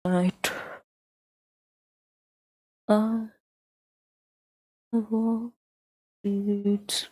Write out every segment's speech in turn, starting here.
Right. It's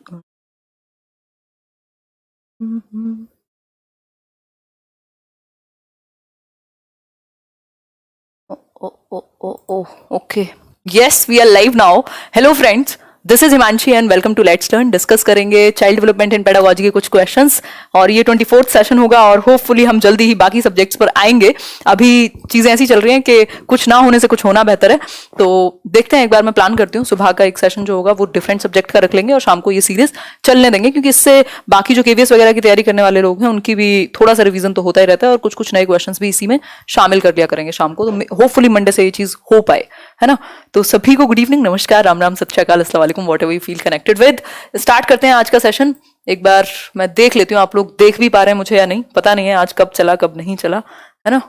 oh, okay. Yes, we are live now. Hello friends, this is Himanshi and welcome to let's learn. Discuss करेंगे child development and pedagogy के कुछ questions और ये 24th session होगा और hopefully हम जल्दी ही बाकी सब्जेक्ट्स पर आएंगे। अभी चीजें ऐसी चल रही हैं कि कुछ ना होने से कुछ होना बेहतर है, तो देखते हैं। एक बार मैं प्लान करती हूँ, सुबह का एक सेशन जो होगा वो डिफरेंट सब्जेक्ट का रख लेंगे और शाम को ये सीरीज चलने देंगे, क्योंकि इससे बाकी जो केवीएस वगैरह की तैयारी करने वाले लोग हैं उनकी भी थोड़ा सा रिवीजन तो होता ही रहता है और कुछ कुछ नए क्वेश्चन भी इसी में शामिल कर लिया करेंगे शाम को, तो होपफुली मंडे से ये चीज हो पाए, है ना। तो सभी को गुड इवनिंग, नमस्कार, राम राम, सत श्री अकाल, अस्सलाम वालेकुम, whatever you feel connected with. Start करते हैं आज का सेशन। एक बार मैं देख लेती हूँ आप लोग देख भी पा रहे हैं मुझे या नहीं, पता नहीं है आज कब चला कब नहीं चला, है ना।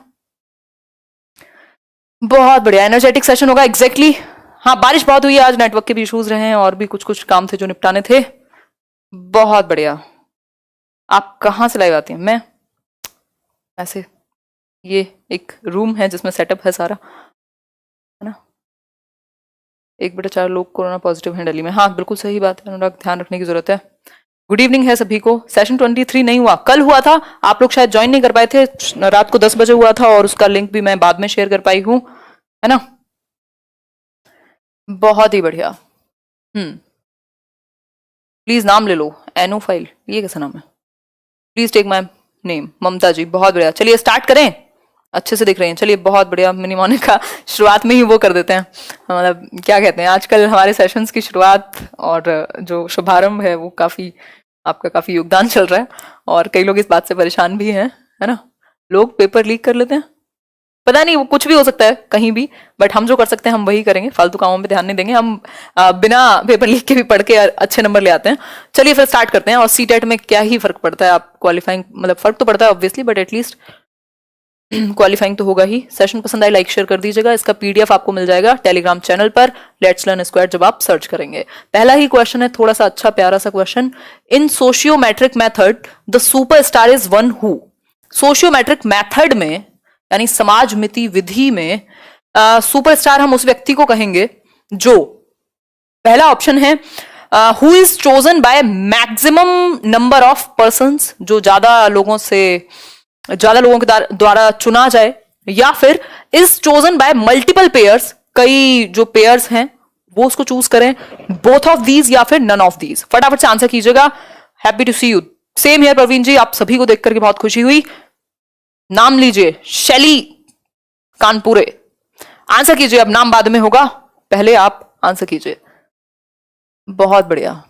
बहुत बढ़िया, एनर्जेटिक सेशन होगा एग्जैक्टली। हाँ, बारिश बहुत हुई है आज, नेटवर्क के भी इश्यूज रहे हैं और भी कुछ कुछ काम थे जो निपटाने थे। बहुत बढ़िया। आप कहाँ से लाइव आती हैं? मैं ऐसे, ये एक रूम है जिसमें सेटअप है सारा, है ना। 1/4 लोग कोरोना पॉजिटिव हैं दिल्ली में। हाँ बिल्कुल सही बात है अनुराग, ध्यान रखने की जरूरत है। गुड इवनिंग है सभी को। सेशन 23 नहीं हुआ, कल हुआ था, आप लोग शायद ज्वाइन नहीं कर पाए थे, रात को 10 बजे हुआ था और उसका लिंक भी मैं बाद में शेयर कर पाई हूँ, है ना। बहुत ही बढ़िया। प्लीज नाम ले लो, एनो फाइल, ये कैसा नाम है? प्लीज टेक माई नेम, ममता जी। बहुत बढ़िया, चलिए स्टार्ट करें। अच्छे से दिख रही हैं, चलिए बहुत बढ़िया। मिनी मॉर्निंग का शुरुआत में ही वो कर देते हैं, मतलब क्या कहते हैं, आजकल हमारे सेशंस की शुरुआत और जो शुभारंभ है वो काफी, आपका काफी योगदान चल रहा है और कई लोग इस बात से परेशान भी हैं, है ना। लोग पेपर लीक कर लेते हैं, पता नहीं, वो कुछ भी हो सकता है कहीं भी, बट हम जो कर सकते हैं हम वही करेंगे, फालतू कामों पे ध्यान नहीं देंगे हम। बिना पेपर लीक के भी पढ़ के अच्छे नंबर ले आते हैं। चलिए फिर स्टार्ट करते हैं। और सीटेट में क्या ही फर्क पड़ता है, आप क्वालिफाइंग, मतलब फर्क तो पड़ता है ऑब्वियसली, बट एटलीस्ट क्वालिफाइंग तो होगा ही। सेशन पसंद आए लाइक शेयर कर दीजिएगा। इसका पीडीएफ आपको मिल जाएगा टेलीग्राम चैनल पर, लेट्स लर्न स्क्वायर, जब आप सर्च करेंगे। पहला ही क्वेश्चन है, थोड़ा सा अच्छा प्यारा सा question. In sociometric method the superstar is one who. Sociometric method में यानी समाजमिति विधि में सुपरस्टार हम उस व्यक्ति को कहेंगे जो, पहला ऑप्शन है who is chosen by maximum number of persons, जो ज्यादा लोगों के द्वारा चुना जाए, या फिर is chosen by multiple pairs, कई जो पेयर्स हैं वो उसको चूज करें, बोथ ऑफ दीज या फिर नन ऑफ दीज। फटाफट से आंसर कीजिएगा। Happy to see you. Same here Praveen ji, आप सभी को देख करके बहुत खुशी हुई। नाम लीजिए, शैली कानपुरे। आंसर कीजिए, अब नाम बाद में होगा, पहले आप आंसर कीजिए। बहुत बढ़िया,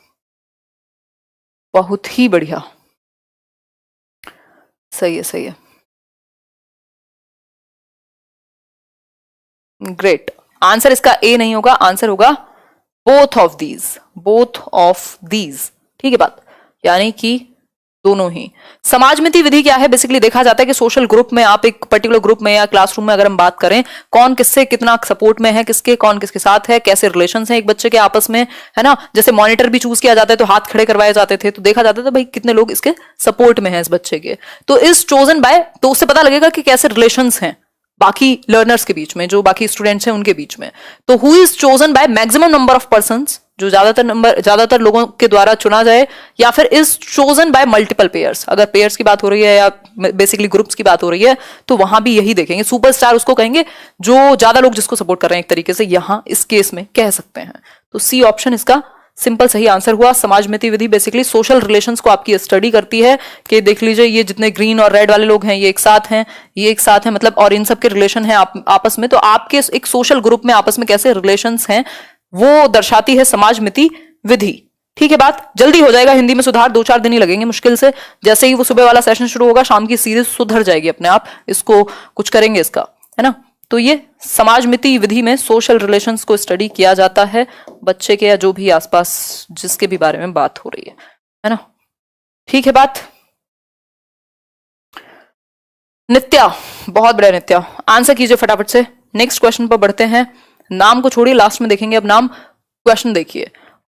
बहुत ही बढ़िया, सही है सही है, ग्रेट। आंसर इसका ए नहीं होगा, आंसर होगा both of these, both of these. ठीक है बात, यानी कि दोनों ही। समाजमिति विधि क्या है? बेसिकली देखा जाता है कि सोशल ग्रुप में, आप एक पर्टिकुलर ग्रुप में या क्लासरूम में अगर हम बात करें, कौन किससे कितना सपोर्ट में है, किसके कौन किसके साथ है, कैसे रिलेशंस हैं एक बच्चे के आपस में, है ना। जैसे मॉनिटर भी चूज किया जाता है तो हाथ खड़े करवाए जाते थे, तो देखा जाता था भाई कितने लोग इसके सपोर्ट में है इस बच्चे के। तो इज चोजन बाय, तो उससे पता लगेगा कि कैसे रिलेशंस हैं बाकी लर्नर्स के बीच में, जो बाकी स्टूडेंट्स हैं उनके बीच में। तो who is chosen by maximum number of persons, जो ज्यादातर लोगों के द्वारा चुना जाए, या फिर is chosen by multiple pairs. अगर पेयर्स की बात हो रही है या बेसिकली ग्रुप्स की बात हो रही है तो वहां भी यही देखेंगे। सुपरस्टार उसको कहेंगे जो ज्यादा लोग जिसको सपोर्ट कर रहे हैं, एक तरीके से यहां इस केस में कह सकते हैं। तो सी ऑप्शन इसका सिंपल सही आंसर हुआ। समाजमिति विधि बेसिकली सोशल रिलेशंस को आपकी स्टडी करती है कि देख लीजिए ये जितने ग्रीन और रेड वाले लोग हैं ये एक साथ हैं, ये एक साथ हैं, मतलब, और इन सब के रिलेशन है आपस में, तो आपके एक सोशल ग्रुप में आपस में कैसे रिलेशंस हैं वो दर्शाती है समाजमिति विधि। ठीक है बात, जल्दी हो जाएगा। हिंदी में सुधार 2-4 दिन ही लगेंगे मुश्किल से। जैसे ही वो सुबह वाला सेशन शुरू होगा, शाम की सीरीज सुधर जाएगी अपने आप, इसको कुछ करेंगे इसका, है ना। तो ये समाजमिति विधि में सोशल रिलेशंस को स्टडी किया जाता है बच्चे के या जो भी आसपास जिसके भी बारे में बात हो रही है ना। ठीक है बात। नित्या, बहुत बढ़िया नित्या, आंसर कीजिए फटाफट से। नेक्स्ट क्वेश्चन पर बढ़ते हैं। नाम को छोड़िए, लास्ट में देखेंगे, अब नाम। क्वेश्चन देखिए,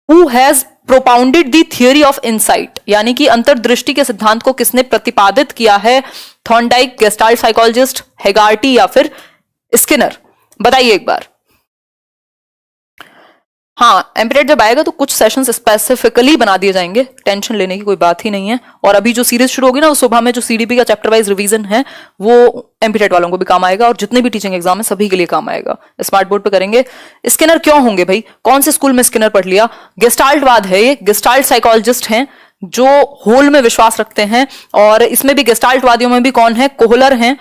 who has propounded the theory of insight, यानी कि अंतर्दृष्टि के सिद्धांत को किसने प्रतिपादित किया है? थॉर्नडाइक, गेस्टाल्ट साइकोलॉजिस्ट, हेगार्टी या फिर स्किनर, बताइए एक बार। हाँ, एम्पीरियड जब आएगा तो कुछ सेशंस स्पेसिफिकली बना दिए जाएंगे, टेंशन लेने की कोई बात ही नहीं है। और अभी जो सीरीज शुरू होगी ना, उस सुबह में जो सीडीपी का चैप्टर वाइज रिवीजन है वो एम्पीरियड वालों को भी काम आएगा और जितने भी टीचिंग एग्जाम है सभी के लिए काम आएगा। स्मार्ट बोर्ड पे करेंगे। स्किनर क्यों होंगे भाई? कौन से स्कूल में स्किनर पढ़ लिया? गेस्टाल्टवाद है ये, गेस्टाल्ट साइकोलॉजिस्ट हैं जो होल में विश्वास रखते हैं। और इसमें भी गेस्टाल्टवादियों में भी कौन है? कोहलर हैं,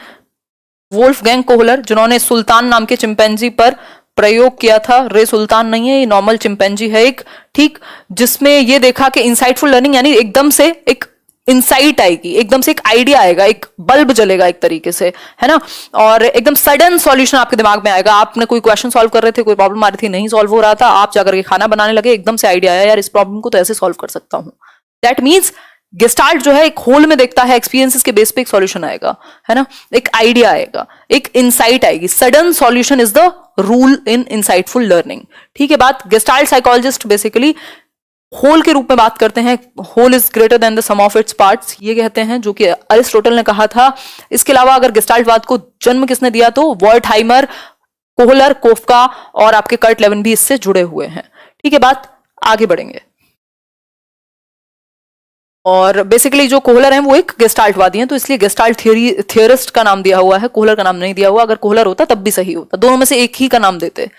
वोल्फगैंग कोहलर, जिन्होंने सुल्तान नाम के चिंपैंजी पर प्रयोग किया था। रे सुल्तान नहीं है, ये नॉर्मल चिंपैंजी है एक, ठीक, जिसमें ये देखा कि इंसाइटफुल लर्निंग यानी एकदम से एक इंसाइट आएगी, एकदम से एक आइडिया आएगा, एक बल्ब जलेगा एक तरीके से, है ना, और एकदम सडन सॉल्यूशन आपके दिमाग में आएगा। आपने कोई क्वेश्चन सॉल्व कर रहे थे, कोई प्रॉब्लम आ रही थी, नहीं सॉल्व हो रहा था, आप जाकर के खाना बनाने लगे, एकदम से आइडिया आया, यार इस प्रॉब्लम को तो ऐसे सॉल्व कर सकता हूं। दैट मीन्स गेस्टाल्ट जो है एक होल में देखता है, एक्सपीरियंसेस के बेस पे एक सॉल्यूशन आएगा, है ना, एक आइडिया आएगा, एक इंसाइट आएगी। Sudden solution is the rule in insightful learning, ठीक है बात। गेस्टाल्ट साइकोलॉजिस्ट बेसिकली होल के रूप में बात करते हैं, whole is greater than the sum of its parts, ये कहते हैं, जो कि अरिस्टोटल ने कहा था। इसके अलावा अगर गेस्टाल्टवाद को जन्म किसने दिया तो वर्टहाइमर, कोहलर, कोफका और आपके कर्ट लेविन भी इससे जुड़े हुए हैं, ठीक है बात। आगे बढ़ेंगे। और बेसिकली जो कोहलर हैं वो एक गेस्टाल्टवादी हैं, तो इसलिए गेस्टाल्ट थियरिस्ट का नाम दिया हुआ है, कोहलर का नाम नहीं दिया हुआ। अगर कोहलर होता तब भी सही होता, दोनों में से एक ही का नाम देते,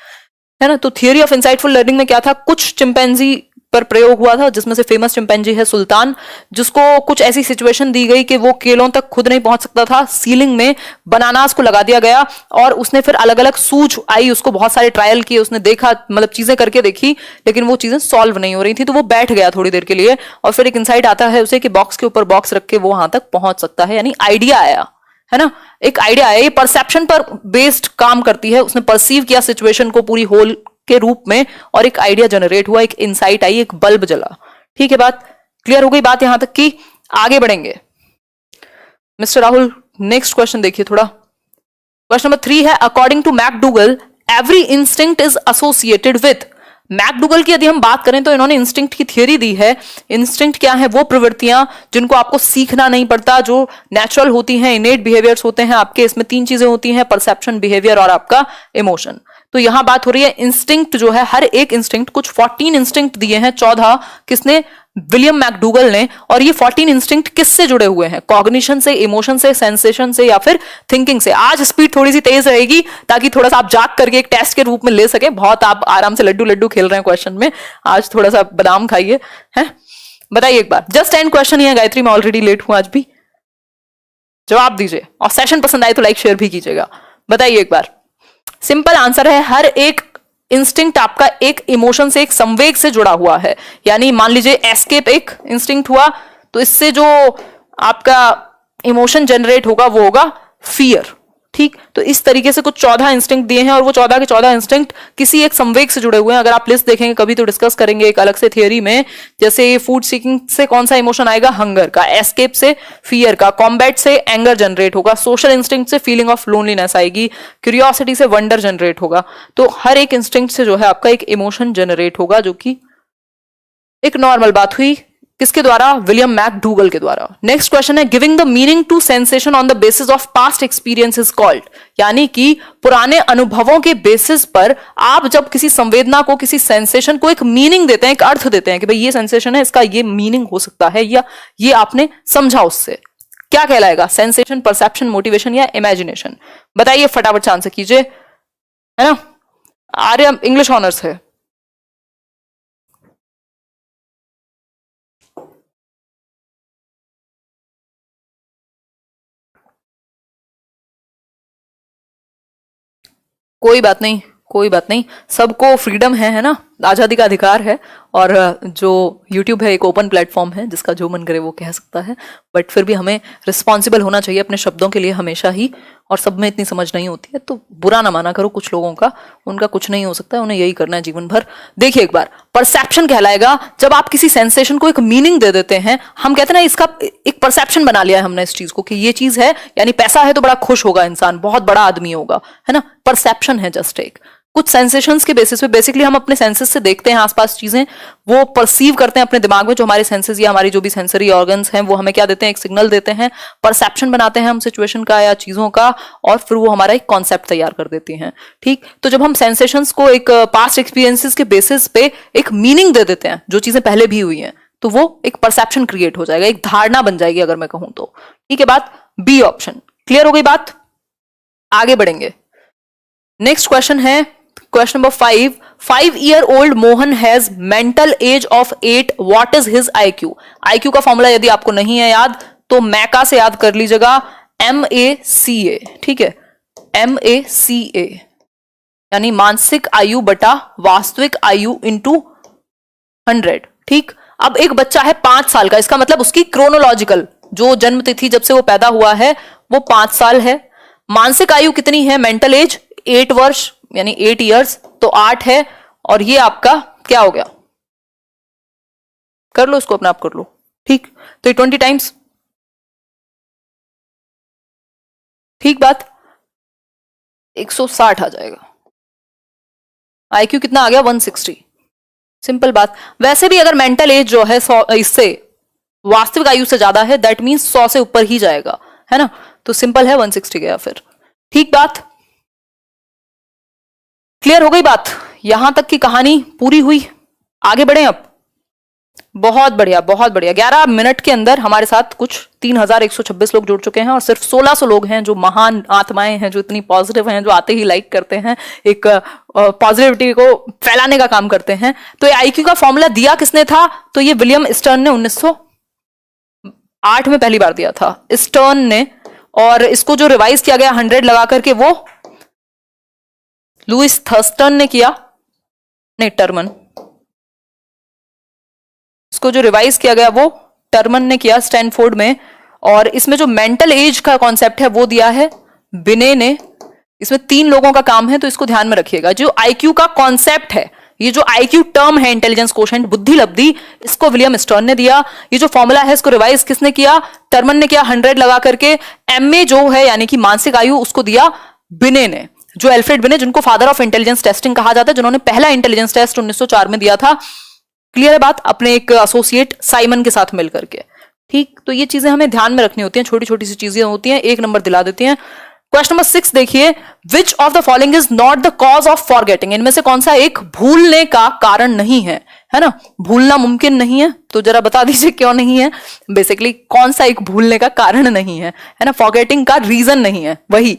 है ना। तो थियरी ऑफ इंसाइटफुल लर्निंग में क्या था? कुछ चिंपैंजी पर प्रयोग हुआ था, जिसमें से फेमस चिंपैंजी है सुल्तान, जिसको कुछ ऐसी सिचुएशन दी गई कि वो केलों तक खुद नहीं पहुंच सकता था, सीलिंग में बनानास को लगा दिया गया और उसने फिर अलग अलग सूझ आई, उसको बहुत सारे ट्रायल किए, उसने देखा, मतलब चीजें करके देखी, लेकिन वो चीजें सॉल्व नहीं हो रही थी, तो वो बैठ गया थोड़ी देर के लिए और फिर एक इंसाइट आता है उसे कि बॉक्स के ऊपर बॉक्स रख के वो वहां तक पहुंच सकता है, यानी आइडिया आया, है ना, एक आइडिया आया। ये परसेप्शन पर बेस्ड काम करती है, उसने परसीव किया सिचुएशन को पूरी होल के रूप में और एक आइडिया जनरेट हुआ, एक इंसाइट आई, एक बल्ब जला, ठीक है बात। क्लियर हो गई बात यहां तक की? आगे बढ़ेंगे। मिस्टर राहुल नेक्स्ट क्वेश्चन देखिए थोड़ा। क्वेश्चन नंबर 3 है, according to McDougall every instinct is associated with. McDougall की यदि हम बात करें तो इन्होंने इंस्टिंक्ट की थियरी दी है। इंस्टिंक्ट क्या है? वो प्रवृत्तियां जिनको आपको सीखना नहीं पड़ता, जो नेचुरल होती हैं, इनेट बिहेवियर्स होते हैं आपके। इसमें 3 चीजें होती हैं, परसेप्शन, बिहेवियर और आपका इमोशन। तो यहां बात हो रही है इंस्टिंक्ट जो है, हर एक इंस्टिंक्ट, कुछ 14 इंस्टिंक्ट दिए हैं, 14 किसने? विलियम मैकडूगल ने। और ये 14 इंस्टिंक्ट किससे जुड़े हुए हैं? कॉग्निशन से, इमोशन से, सेंसेशन से या फिर थिंकिंग से। आज स्पीड थोड़ी सी तेज रहेगी ताकि थोड़ा सा आप जाग करके एक टेस्ट के रूप में ले सके। बहुत आप आराम से लड्डू लड्डू खेल रहे हैं क्वेश्चन में, आज थोड़ा सा बादाम खाइए, है। बताइए एक बार, जस्ट एंड क्वेश्चन ही है गायत्री, मैं ऑलरेडी लेट हूं आज भी, जवाब दीजिए और सेशन पसंद आए तो लाइक शेयर भी कीजिएगा। बताइए एक बार, सिंपल आंसर है, हर एक इंस्टिंक्ट आपका एक इमोशन से, एक संवेग से जुड़ा हुआ है। यानी मान लीजिए एस्केप एक इंस्टिंक्ट हुआ, तो इससे जो आपका इमोशन जनरेट होगा वो होगा फियर, ठीक। तो इस तरीके से कुछ 14 इंस्टिंक्ट दिए हैं और वो 14 के 14 इंस्टिंक्ट किसी एक संवेग से जुड़े हुए हैं। अगर आप लिस्ट देखेंगे कभी तो डिस्कस करेंगे एक अलग से थियरी में। जैसे फूड सीकिंग से कौन सा इमोशन आएगा? हंगर का। एस्केप से फियर का। कॉम्बैट से एंगर जनरेट होगा। सोशल इंस्टिंक्ट से फीलिंग ऑफ लोनलीनेस आएगी। क्यूरियोसिटी से वंडर जनरेट होगा। तो हर एक इंस्टिंक्ट से जो है आपका एक इमोशन जनरेट होगा, जो कि एक नॉर्मल बात हुई। किसके द्वारा? विलियम मैकडूगल के द्वारा। नेक्स्ट क्वेश्चन है, giving the meaning to sensation on the basis of past experience is called. यानी कि पुराने अनुभवों के बेसिस पर आप जब किसी संवेदना को, किसी सेंसेशन को एक मीनिंग देते हैं, एक अर्थ देते हैं कि भाई ये सेंसेशन है, इसका ये मीनिंग हो सकता है, या ये आपने समझा उससे, क्या कहलाएगा? सेंसेशन, परसेप्शन, मोटिवेशन या इमेजिनेशन? बताइए फटाफट से आंसर कीजिए, है ना। आर्य इंग्लिश ऑनर्स है। कोई बात नहीं, कोई बात नहीं, सबको फ्रीडम है ना, आजादी का अधिकार है। और जो YouTube है एक ओपन प्लेटफॉर्म है, जिसका जो मन करे वो कह सकता है। बट फिर भी हमें रिस्पॉन्सिबल होना चाहिए अपने शब्दों के लिए हमेशा ही। और सब में इतनी समझ नहीं होती है तो बुरा ना माना करो कुछ लोगों का, उनका कुछ नहीं हो सकता है, उन्हें यही करना है जीवन भर। देखिए एक बार, परसेप्शन कहलाएगा जब आप किसी सेंसेशन को एक मीनिंग दे देते हैं। हम कहते हैं ना, इसका एक परसेप्शन बना लिया है हमने इस चीज को कि ये चीज है, यानी पैसा है तो बड़ा खुश होगा इंसान, बहुत बड़ा आदमी होगा, है ना। परसेप्शन है जस्ट एक। कुछ सेंसेशंस के बेसिस पे, बेसिकली हम अपने सेंसेस से देखते हैं आसपास चीजें, वो परसीव करते हैं अपने दिमाग में, जो हमारे सेंसेस या हमारी जो भी सेंसरी ऑर्गन्स हैं वो हमें क्या देते हैं, एक सिग्नल देते हैं, परसेप्शन बनाते हैं हम सिचुएशन का या चीजों का, और फिर वो हमारा एक कॉन्सेप्ट तैयार कर देती हैं। ठीक, तो जब हम सेंसेशंस को एक पास्ट एक्सपीरियंसेस के बेसिस पे एक मीनिंग दे देते हैं जो चीजें पहले भी हुई हैं, तो वो एक परसेप्शन क्रिएट हो जाएगा, एक धारणा बन जाएगी अगर मैं कहूं तो। ठीक है, बात बी ऑप्शन क्लियर हो गई बात, आगे बढ़ेंगे। नेक्स्ट क्वेश्चन है question number 5। 5-year-old Mohan has mental as of 8, what is his IQ? IQ का फॉर्मूला यदि आपको नहीं है याद तो मैका से याद कर लीजिएगा, MACA। ठीक है, MACA यानी मानसिक आयु बटा वास्तविक आयु इंटू 100। ठीक, अब एक बच्चा है 5 साल का, इसका मतलब उसकी क्रोनोलॉजिकल जो जन्म तिथि जब से वो पैदा हुआ है वो 5 साल है। मानसिक आयु कितनी है, मेंटल एज 8 वर्ष यानी 8 इयर्स, तो 8 है, और ये आपका क्या हो गया, कर लो इसको अपने आप कर लो। ठीक, तो ये 20 टाइम्स, ठीक बात, 160 आ जाएगा। IQ कितना आ गया, 160। सिंपल बात। वैसे भी अगर मेंटल एज जो है 100 इससे वास्तविक आयु से ज्यादा है, दैट मीन्स 100 से ऊपर ही जाएगा, है ना, तो सिंपल है 160 गया फिर। ठीक बात, क्लियर हो गई बात, यहां तक की कहानी पूरी हुई, आगे बढ़े अब। बहुत बढ़िया बहुत बढ़िया, 11 मिनट के अंदर हमारे साथ कुछ 3126 लोग जुड़ चुके हैं, और सिर्फ 1600 लोग हैं जो महान आत्माएं हैं, जो इतनी पॉजिटिव हैं, जो आते ही लाइक करते हैं, एक पॉजिटिविटी को फैलाने का काम करते हैं। तो ये IQ का फॉर्मूला दिया किसने था, तो ये विलियम स्टर्न ने 1908 में पहली बार दिया था, स्टर्न ने, और इसको जो रिवाइज किया गया 100 लगा करके वो लुइस थर्स्टन ने किया, नहीं टर्मन, इसको जो रिवाइज किया गया वो टर्मन ने किया स्टैनफोर्ड में, और इसमें जो मेंटल एज का कॉन्सेप्ट है वो दिया है बिने ने। इसमें 3 लोगों का काम है, तो इसको ध्यान में रखिएगा। जो IQ का कॉन्सेप्ट है, ये जो IQ टर्म है, इंटेलिजेंस कोशेंट, बुद्धि लब्धि, इसको विलियम स्टर्न ने दिया। ये जो फॉर्मूला है इसको रिवाइज किसने किया, टर्मन ने किया 100 लगा करके। MA जो है यानी कि मानसिक आयु, उसको दिया बिने ने, जो एल्फ्रेड बिने, जिनको फादर ऑफ इंटेलिजेंस टेस्टिंग कहा जाता है, जिन्होंने पहला इंटेलिजेंस टेस्ट 1904 में दिया था। क्लियर है बात, अपने एक एसोसिएट साइमन के साथ मिलकर के। ठीक, तो ये चीजें हमें ध्यान में रखनी होती हैं, छोटी छोटी सी चीजें होती हैं, 1 नंबर दिला देती हैं। क्वेश्चन नंबर 6 देखिए, which of the following is not the cause of forgetting? इनमें से कौन सा एक भूलने का कारण नहीं है, है ना, भूलना मुमकिन नहीं है, तो जरा बता दीजिए क्यों नहीं है। बेसिकली कौन सा एक भूलने का कारण नहीं है ना, फॉरगेटिंग का रीजन नहीं है, वही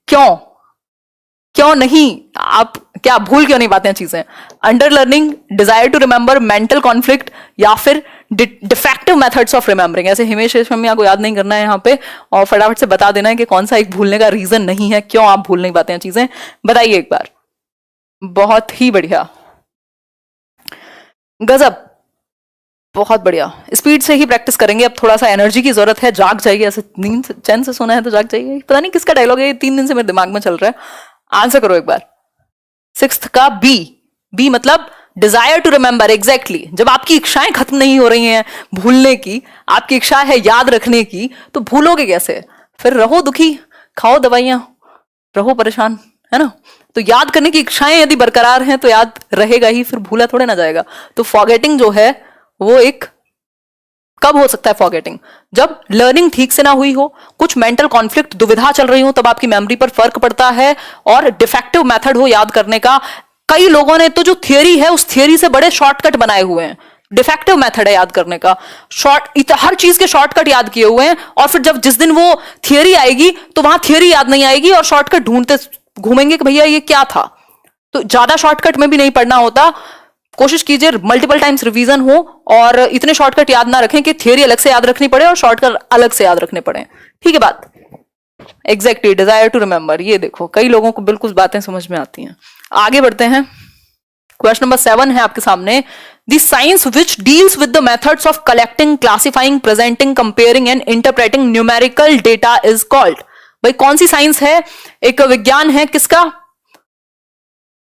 क्यों नहीं, आप क्या भूल क्यों नहीं पाते हैं चीजें? Under learning, desire to remember, mental conflict, या फिर डिफेक्टिव मेथड्स ऑफ रिमेंबरिंग। ऐसे हिमेश रेशमिया को याद नहीं करना है यहाँ पे, और फटाफट से बता देना है कि कौन सा एक भूलने का रीजन नहीं है, क्यों आप भूल नहीं पाते हैं चीजें, बताइए एक बार। बहुत ही बढ़िया, गजब, बहुत बढ़िया। स्पीड से ही प्रैक्टिस करेंगे, अब थोड़ा सा एनर्जी की जरूरत है, जाग जाइए, ऐसे नींद चैन से सोना है तो जाग जाइए। पता नहीं किसका डायलॉग है, 3 दिन से मेरे दिमाग में चल रहा है। आंसर करो एक बार। 6th का बी मतलब डिजायर टू रिमेंबर। एग्जैक्टली, जब आपकी इच्छाएं खत्म नहीं हो रही हैं भूलने की, आपकी इच्छा है याद रखने की, तो भूलोगे कैसे? फिर रहो दुखी, खाओ दवाइयां, रहो परेशान, है ना। तो याद करने की इच्छाएं यदि बरकरार हैं तो याद रहेगा ही, फिर भूला थोड़े ना जाएगा। तो फॉरगेटिंग जो है वो एक कब हो सकता है फॉरगेटिंग? जब लर्निंग ठीक से ना हुई हो, कुछ मेंटल कॉन्फ्लिक्ट, दुविधा चल रही हो, तब आपकी मेमोरी पर फर्क पड़ता है, और डिफेक्टिव मेथड हो याद करने का। कई लोगों ने तो जो थियरी है उस थियरी से बड़े शॉर्टकट बनाए हुए हैं, डिफेक्टिव मेथड है याद करने का, हर चीज के शॉर्टकट याद किए हुए हैं, और फिर जब जिस दिन वो थियरी आएगी तो वहां थियरी याद नहीं आएगी, और शॉर्टकट ढूंढते घूमेंगे कि भैया ये क्या था। तो ज्यादा शॉर्टकट में भी नहीं पढ़ना होता, कोशिश कीजिए मल्टीपल टाइम्स रिवीजन हो, और इतने शॉर्टकट याद ना रखें कि थियरी अलग से याद रखनी पड़े और शॉर्टकट अलग से याद रखने पड़े। ठीक है बात, एग्जैक्टली, डिजायर टू रिमेंबर। ये देखो कई लोगों को बिल्कुल बातें समझ में आती हैं। आगे बढ़ते हैं, क्वेश्चन नंबर 7 है आपके सामने। The science which deals with the methods of collecting, classifying, presenting, comparing and interpreting numerical data is called. भाई कौन सी साइंस है? एक विज्ञान है, किसका?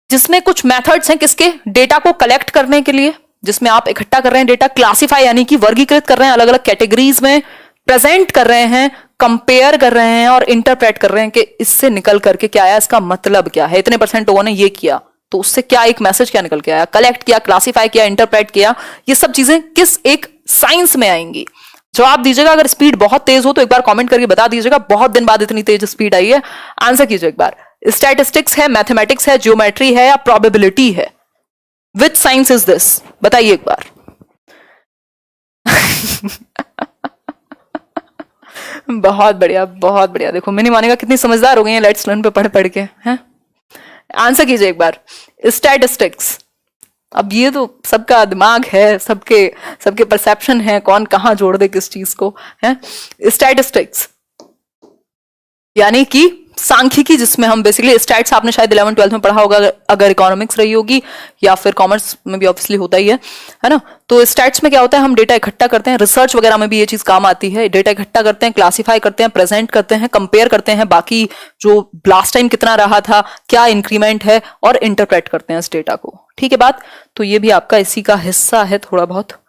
जिसमें कुछ मेथड्स हैं किसके? डेटा को कलेक्ट करने के लिए, जिसमें आप इकट्ठा कर रहे हैं डेटा, क्लासिफाई यानी कि वर्गीकृत कर रहे हैं अलग अलग कैटेगरीज में, प्रेजेंट कर रहे हैं, कंपेयर कर रहे हैं और इंटरप्रेट कर रहे हैं कि इससे निकल करके क्या आया, इसका मतलब क्या है, इतने परसेंट लोगों ने ये किया तो उससे क्या एक मैसेज क्या निकल के आया, कलेक्ट किया, क्लासिफाई किया, इंटरप्रेट किया, ये सब चीजें किस एक साइंस में आएंगी। जवाब दीजिएगा। अगर स्पीड बहुत तेज हो तो एक बार कमेंट करके बता दीजिएगा बहुत दिन बाद इतनी तेज स्पीड आई है। आंसर कीजिए एक बार। स्टैटिस्टिक्स है, मैथमेटिक्स है, जियोमेट्री है या प्रोबेबिलिटी है? विच साइंस इज दिस? बताइए एक बार। बहुत बढ़िया, बहुत बढ़िया। देखो मिनी मोनिका कितनी समझदार हो गई है लेट्स लर्न पे पढ़ पढ़ के, हैं। आंसर कीजिए एक बार। स्टैटिस्टिक्स। अब ये तो सबका दिमाग है, सबके सबके परसेप्शन है, कौन कहां जोड़ दे किस चीज को, है। स्टैटिस्टिक्स यानी कि सांख्यिकी, जिसमें हम बेसिकली स्टैट्स आपने शायद 11th 12th में पढ़ा होगा अगर इकोनॉमिक्स रही होगी, या फिर कॉमर्स में भी ऑब्वियसली होता ही है ना। तो स्टैट्स में क्या होता है, हम डेटा इकट्ठा करते हैं, रिसर्च वगैरह में भी ये चीज काम आती है। डेटा इकट्ठा करते हैं, क्लासिफाई करते हैं, प्रेजेंट करते हैं, कंपेयर करते हैं बाकी जो लास्ट टाइम कितना रहा था, क्या इंक्रीमेंट है, और इंटरप्रेट करते हैं इस डेटा को। ठीक है बात। तो ये भी आपका इसी का हिस्सा है थोड़ा बहुत।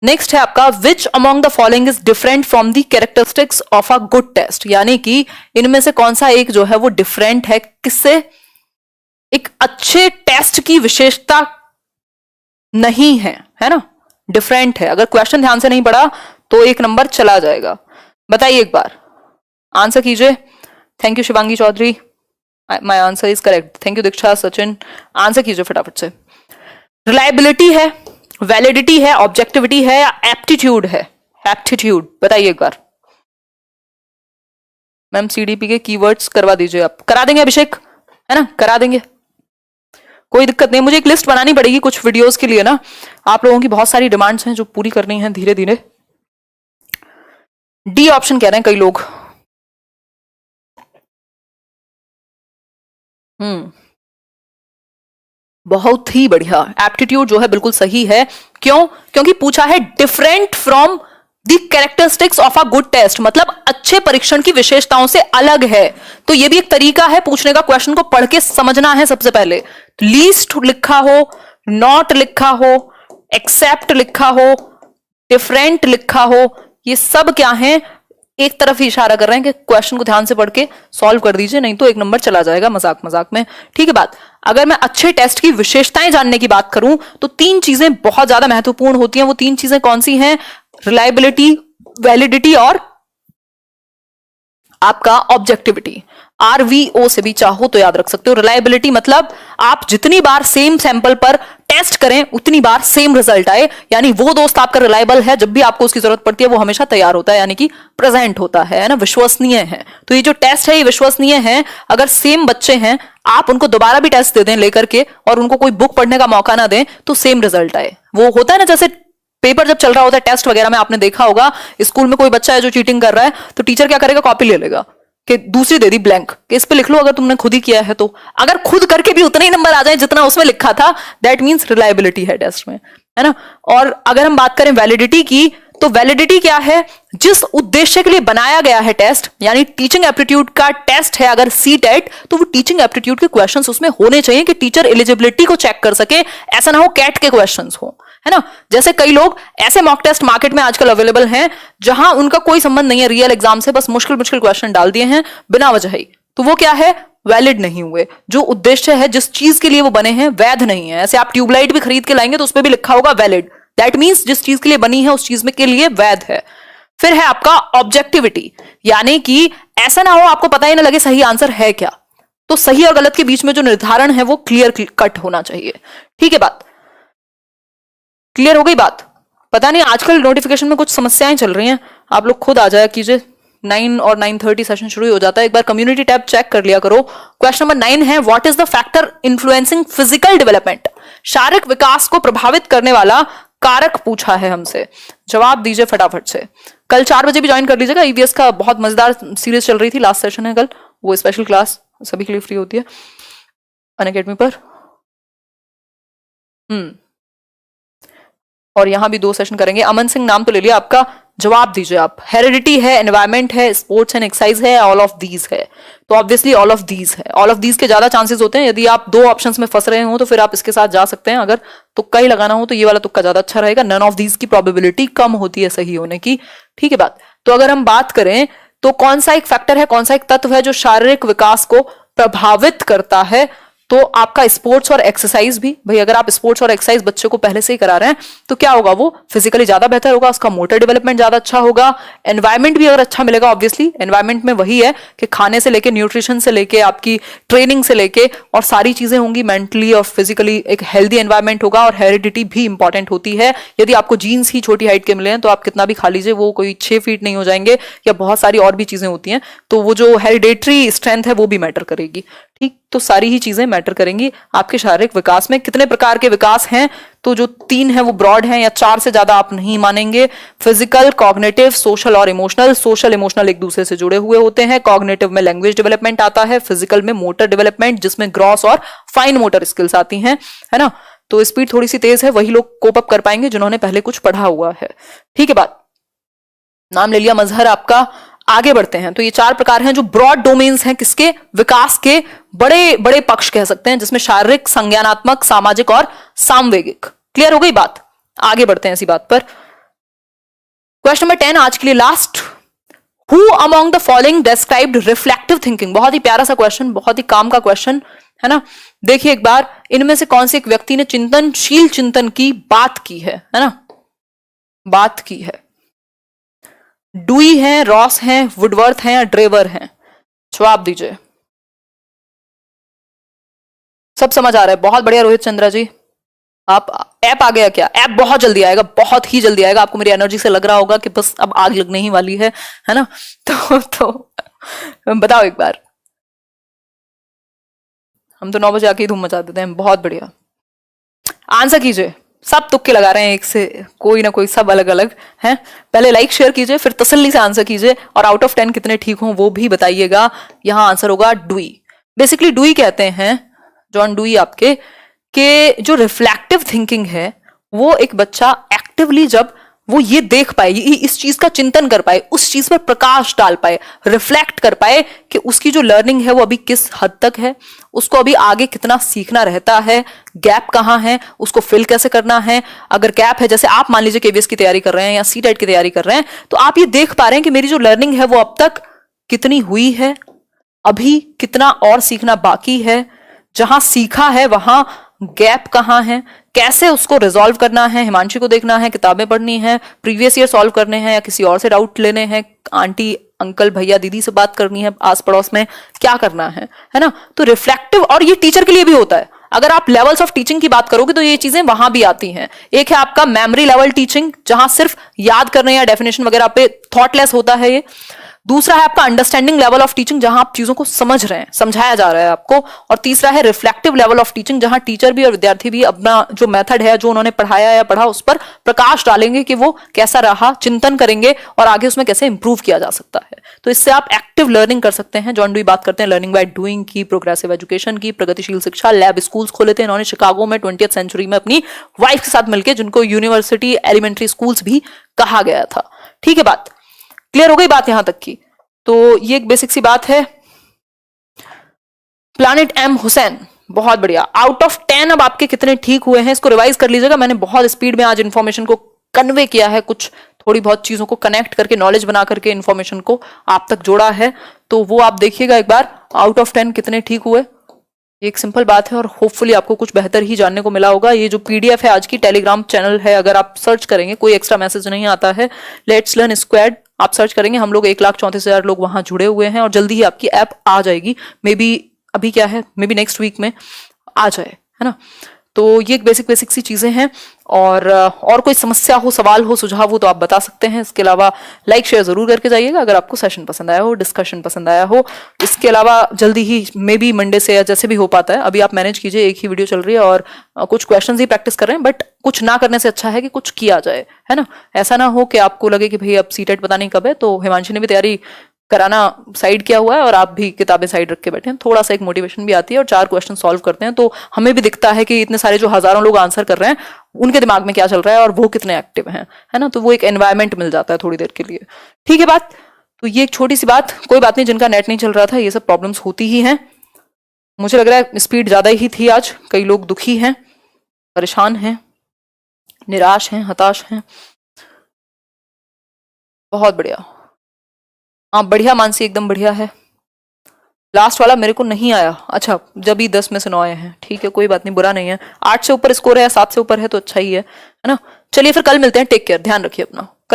नेक्स्ट है आपका which among the following is different from the characteristics of a good test, यानी कि इनमें से कौन सा एक जो है वो डिफरेंट है किससे, एक अच्छे टेस्ट की विशेषता नहीं है ना, डिफरेंट है। अगर क्वेश्चन ध्यान से नहीं पढ़ा तो एक नंबर चला जाएगा। बताइए एक बार, आंसर कीजिए। Thank you Shivangi Chaudhary, my answer is correct. Thank you Diksha Sachin. Answer कीजिए फटाफट से। रिलायबिलिटी है, वैलिडिटी है, ऑब्जेक्टिविटी है या एप्टीट्यूड है? एप्टीट्यूड बताइए एक बार। मैम सीडीपी के कीवर्ड्स करवा दीजिए आप। करा देंगे अभिषेक, है ना, करा देंगे, कोई दिक्कत नहीं। मुझे एक लिस्ट बनानी पड़ेगी कुछ वीडियोस के लिए ना, आप लोगों की बहुत सारी डिमांड्स हैं जो पूरी करनी है धीरे धीरे। डी ऑप्शन कह रहे हैं कई लोग। बहुत ही बढ़िया, एप्टीट्यूड जो है बिल्कुल सही है। क्यों? क्योंकि पूछा है different from the characteristics of a good test, मतलब अच्छे परीक्षण की विशेषताओं से अलग है। तो ये भी एक तरीका है पूछने का, क्वेश्चन को पढ़ के समझना है सबसे पहले। लीस्ट लिखा हो, नॉट लिखा हो, एक्सेप्ट लिखा हो, डिफरेंट लिखा हो, ये सब क्या है, एक तरफ ही इशारा कर रहे हैं कि क्वेश्चन को ध्यान से पढ़ के सॉल्व कर दीजिए, नहीं तो एक नंबर चला जाएगा मजाक मजाक में। ठीक है बात। अगर मैं अच्छे टेस्ट की विशेषताएं जानने की बात करूं तो तीन चीजें बहुत ज्यादा महत्वपूर्ण होती हैं। वो तीन चीजें कौन सी हैं? रिलायबिलिटी, वैलिडिटी और आपका ऑब्जेक्टिविटी। आरवीओ से भी चाहो तो याद रख सकते हो। रिलायबिलिटी मतलब आप जितनी बार सेम सैंपल पर टेस्ट करें उतनी बार सेम रिजल्ट आए, यानी वो दोस्त आपका रिलायबल है, जब भी आपको उसकी जरूरत पड़ती है वो हमेशा तैयार होता है, यानी कि प्रेजेंट होता है ना, विश्वसनीय है। तो ये जो टेस्ट है ये विश्वसनीय है। अगर सेम बच्चे हैं, आप उनको दोबारा भी टेस्ट दे दें लेकर के और उनको कोई बुक पढ़ने का मौका ना दें तो सेम रिजल्ट आए। वो होता है ना, जैसे पेपर जब चल रहा होता है टेस्ट वगैरह में, आपने देखा होगा स्कूल में कोई बच्चा है जो चीटिंग कर रहा है तो टीचर क्या करेगा, कॉपी ले लेगा कि दूसरी दे दी ब्लैंक कि इस पे लिख लो अगर तुमने खुद ही किया है तो। अगर खुद करके भी उतने ही नंबर आ जाए जितना उसमें लिखा था, दैट मींस रिलायबिलिटी है टेस्ट में, है ना। और अगर हम बात करें वैलिडिटी की, तो वैलिडिटी क्या है? जिस उद्देश्य के लिए बनाया गया है टेस्ट, यानी टीचिंग एप्टीट्यूड का टेस्ट है अगर सीटेट, तो वो टीचिंग एप्टीट्यूड के क्वेश्चंस उसमें होने चाहिए कि टीचर एलिजिबिलिटी को चेक कर सके, ऐसा ना हो कैट के क्वेश्चंस हो, है ना। जैसे कई लोग ऐसे मॉक टेस्ट मार्केट में आजकल अवेलेबल हैं जहां उनका कोई संबंध नहीं है रियल एग्जाम से, बस मुश्किल मुश्किल क्वेश्चन डाल दिए हैं बिना वजह ही, तो वो क्या है, वैलिड नहीं हुए। जो उद्देश्य है, जिस चीज के लिए वो बने हैं, वैध नहीं है। ऐसे आप ट्यूबलाइट भी खरीद के लाएंगे तो उसपे भी लिखा होगा वैलिड, दैट मीन्स जिस चीज के लिए बनी है उस चीज में के लिए वैध है। फिर है आपका ऑब्जेक्टिविटी, यानी कि ऐसा ना हो आपको पता ही ना लगे सही आंसर है क्या, तो सही और गलत के बीच में जो निर्धारण है वो क्लियर कट होना चाहिए। ठीक है बात, क्लियर हो गई बात। पता नहीं आजकल नोटिफिकेशन में कुछ समस्याएं चल रही हैं, आप लोग खुद आ जाया कीजिए। 9 और 9:30 सेशन शुरू हो जाता है, एक बार कम्युनिटी टैब चेक कर लिया करो। क्वेश्चन नंबर 9 है, what is the factor influencing physical development? शारीरिक विकास को प्रभावित करने वाला कारक पूछा है हमसे, जवाब दीजिए फटाफट से। कल 4 बजे भी ज्वाइन कर लीजिएगा, ईवीएस का बहुत मजेदार सीरीज चल रही थी, लास्ट सेशन है कल, वो स्पेशल क्लास सभी के लिए फ्री होती है अनअकैडमी पर। और यहां भी 2 सेशन करेंगे। अमन सिंह नाम तो ले लिया आपका, जवाब दीजिए आप। हेरिडिटी है, एनवायरमेंट है, स्पोर्ट्स एंड एक्सरसाइज है, ऑल ऑफ दीज है? तो ऑब्वियसली ऑल ऑफ दीज है। ऑल ऑफ दीज के ज्यादा चांसेस होते हैं। यदि आप 2 ऑप्शंस में फंस रहे हो तो फिर आप इसके साथ जा सकते हैं। अगर तुक्का ही लगाना हो तो ये वाला तुक्का ज्यादा अच्छा रहेगा। नन ऑफ दीज की प्रोबेबिलिटी कम होती है सही होने की। ठीक है बात। तो अगर हम बात करें तो कौन सा एक फैक्टर है, कौन सा एक तत्व है जो शारीरिक विकास को प्रभावित करता है? तो आपका स्पोर्ट्स और एक्सरसाइज भी। भाई अगर आप स्पोर्ट्स और एक्सरसाइज बच्चे को पहले से ही करा रहे हैं तो क्या होगा, वो फिजिकली ज्यादा बेहतर होगा, उसका मोटर डेवलपमेंट ज्यादा अच्छा होगा। एनवायरमेंट भी अगर अच्छा मिलेगा, ऑब्वियसली एनवायरमेंट में वही है कि खाने से लेके, न्यूट्रिशन से लेके, आपकी ट्रेनिंग से लेके और सारी चीजें होंगी, मेंटली और फिजिकली एक हेल्दी एनवायरमेंट होगा। और हेरिडिटी भी इंपॉर्टेंट होती है। यदि आपको जीन्स ही छोटी हाइट के मिले हैं तो आप कितना भी खा लीजिए, वो कोई 6 फीट नहीं हो जाएंगे, या बहुत सारी और भी चीजें होती हैं। तो वो जो हेरिडेटरी स्ट्रेंथ है वो भी मैटर करेगी। ठीक, तो सारी ही चीजें मैटर करेंगी आपके शारीरिक विकास में। कितने प्रकार के विकास हैं? तो जो 3 है वो ब्रॉड हैं, या 4 से ज्यादा आप नहीं मानेंगे। फिजिकल, कॉग्निटिव, सोशल और इमोशनल। सोशल इमोशनल एक दूसरे से जुड़े हुए होते हैं। कॉग्निटिव में लैंग्वेज डेवलपमेंट आता है, फिजिकल में मोटर डेवलपमेंट, जिसमें ग्रॉस और फाइन मोटर स्किल्स आती हैं, है ना। तो स्पीड थोड़ी सी तेज है, वही लोग कोप अप कर पाएंगे जिन्होंने पहले कुछ पढ़ा हुआ है। ठीक है बात, नाम ले लिया मजहर आपका। आगे बढ़ते हैं। तो ये 4 प्रकार हैं जो ब्रॉड डोमेन्स हैं किसके, विकास के बड़े बड़े पक्ष कह सकते हैं, जिसमें शारीरिक, संज्ञानात्मक, सामाजिक और सामवेगिक। क्लियर हो गई बात? आगे बढ़ते हैं इसी बात पर। क्वेश्चन नंबर 10 आज के लिए last. Who among the following described reflective thinking? बहुत ही प्यारा सा क्वेश्चन, बहुत ही काम का क्वेश्चन है ना। देखिए एक बार, इनमें से कौन से एक व्यक्ति ने चिंतनशील चिंतन की बात की है ना, बात की है? डुई हैं, रॉस हैं, वुडवर्थ हैं या ड्रेवर हैं? जवाब दीजिए। सब समझ आ रहा है? बहुत बढ़िया रोहित चंद्रा जी। आप, ऐप आ गया क्या? ऐप बहुत जल्दी आएगा, बहुत ही जल्दी आएगा। आपको मेरी एनर्जी से लग रहा होगा कि बस अब आग लगने ही वाली है ना। तो बताओ एक बार। हम तो 9 बजे आके ही धूम मचा देते हैं। बहुत बढ़िया, आंसर कीजिए। सब तुक्के लगा रहे हैं, एक से कोई ना कोई, सब अलग अलग हैं। पहले लाइक शेयर कीजिए, फिर तसल्ली से आंसर कीजिए, और आउट ऑफ 10 कितने ठीक हों वो भी बताइएगा। यहां आंसर होगा डुई। बेसिकली डुई कहते हैं, जॉन डुई आपके, कि जो रिफ्लेक्टिव थिंकिंग है वो एक बच्चा एक्टिवली जब वो ये देख पाए, इस चीज का चिंतन कर पाए, उस चीज पर प्रकाश डाल पाए, रिफ्लेक्ट कर पाए कि उसकी जो लर्निंग है वो अभी किस हद तक है, उसको अभी आगे कितना सीखना रहता है, गैप कहाँ है, उसको फिल कैसे करना है। अगर गैप है, जैसे आप मान लीजिए केवीएस की तैयारी कर रहे हैं या सीटेट की तैयारी कर रहे हैं, तो आप ये देख पा रहे हैं कि मेरी जो लर्निंग है वो अब तक कितनी हुई है, अभी कितना और सीखना बाकी है, जहां सीखा है वहां गैप कहाँ है, कैसे उसको रिजॉल्व करना है। हिमांशी को देखना है, किताबें पढ़नी है, प्रीवियस ईयर सॉल्व करने हैं, या किसी और से डाउट लेने हैं, आंटी अंकल भैया दीदी से बात करनी है, आस पड़ोस में क्या करना है ना। तो रिफ्लेक्टिव, और ये टीचर के लिए भी होता है। अगर आप लेवल्स ऑफ टीचिंग की बात करोगे तो ये चीजें वहां भी आती हैं। एक है आपका मेमोरी लेवल टीचिंग, जहां सिर्फ याद करने या डेफिनेशन वगैरह पे थॉटलेस होता है ये। दूसरा है आपका अंडरस्टैंडिंग लेवल ऑफ टीचिंग, जहां आप चीजों को समझ रहे हैं, समझाया जा रहा है आपको। और तीसरा है रिफ्लेक्टिव लेवल ऑफ टीचिंग, जहां टीचर भी और विद्यार्थी भी अपना जो मेथड है, जो उन्होंने पढ़ाया या पढ़ा, उस पर प्रकाश डालेंगे कि वो कैसा रहा, चिंतन करेंगे और आगे उसमें कैसे इंप्रूव किया जा सकता है। तो इससे आप एक्टिव लर्निंग कर सकते हैं। जॉन डुई बात करते हैं लर्निंग बाय डूइंग की, प्रोग्रेसिव एजुकेशन की, प्रगतिशील शिक्षा, लैब स्कूल्स खोले थे इन्होंने शिकागो में 20th सेंचुरी में अपनी वाइफ के साथ मिलकर, जिनको यूनिवर्सिटी एलिमेंट्री स्कूल्स भी कहा गया था। ठीक है बात, क्लियर हो गई बात यहां तक की? तो ये एक बेसिक सी बात है। प्लानिट एम हुसैन, बहुत बढ़िया। आउट ऑफ 10 अब आपके कितने ठीक हुए हैं, इसको रिवाइज कर लीजिएगा। मैंने बहुत स्पीड में आज इंफॉर्मेशन को कन्वे किया है, कुछ थोड़ी बहुत चीजों को कनेक्ट करके, नॉलेज बना करके इंफॉर्मेशन को आप तक जोड़ा है। तो वो आप देखिएगा एक बार, आउट ऑफ 10 कितने ठीक हुए। एक सिंपल बात है, और होपफुली आपको कुछ बेहतर ही जानने को मिला होगा। ये जो पीडीएफ है आज की, टेलीग्राम चैनल है, अगर आप सर्च करेंगे, कोई एक्स्ट्रा मैसेज नहीं आता है, लेट्स लर्न स्क्वाड आप सर्च करेंगे, हम लोग 1,34,000 लोग वहां जुड़े हुए हैं, और जल्दी ही आपकी ऐप आ जाएगी। मे बी अभी क्या है, मे बी नेक्स्ट वीक में आ जाए, है ना। तो ये एक बेसिक सी चीजें हैं। और कोई समस्या हो, सवाल हो, सुझाव हो तो आप बता सकते हैं। इसके अलावा लाइक शेयर जरूर करके जाइएगा अगर आपको सेशन पसंद आया हो, डिस्कशन पसंद आया हो। इसके अलावा जल्दी ही मे बी मंडे से या जैसे भी हो पाता है, अभी आप मैनेज कीजिए, एक ही वीडियो चल रही है और कुछ क्वेश्चंस ही प्रैक्टिस कर रहे हैं, बट कुछ ना करने से अच्छा है कि कुछ किया जाए, है ना। ऐसा ना हो कि आपको लगे कि भाई अब सीटेट पता नहीं कब है। तो हिमांशी ने भी तैयारी कराना साइड किया हुआ है और आप भी किताबें साइड रख के बैठे हैं, थोड़ा सा एक मोटिवेशन भी आती है, और 4 क्वेश्चन सॉल्व करते हैं तो हमें भी दिखता है कि इतने सारे जो हजारों लोग आंसर कर रहे हैं उनके दिमाग में क्या चल रहा है और वो कितने एक्टिव हैं, है ना। तो वो एक एनवायरमेंट मिल जाता है थोड़ी देर के लिए। ठीक है बात। तो ये एक छोटी सी बात, कोई बात नहीं, जिनका नेट नहीं चल रहा था, ये सब प्रॉब्लम्स होती ही हैं। मुझे लग रहा है स्पीड ज्यादा ही थी आज। कई लोग दुखी हैं, परेशान हैं, निराश हैं, हताश हैं। बहुत बढ़िया। हाँ बढ़िया मानसी, एकदम बढ़िया है। लास्ट वाला मेरे को नहीं आया। अच्छा, जब ही 10 में से 9 आए हैं, ठीक है कोई बात नहीं, बुरा नहीं है। 8 से ऊपर स्कोर है या 7 से ऊपर है तो अच्छा ही है ना। चलिए फिर कल मिलते हैं, टेक केयर, ध्यान रखिए अपना।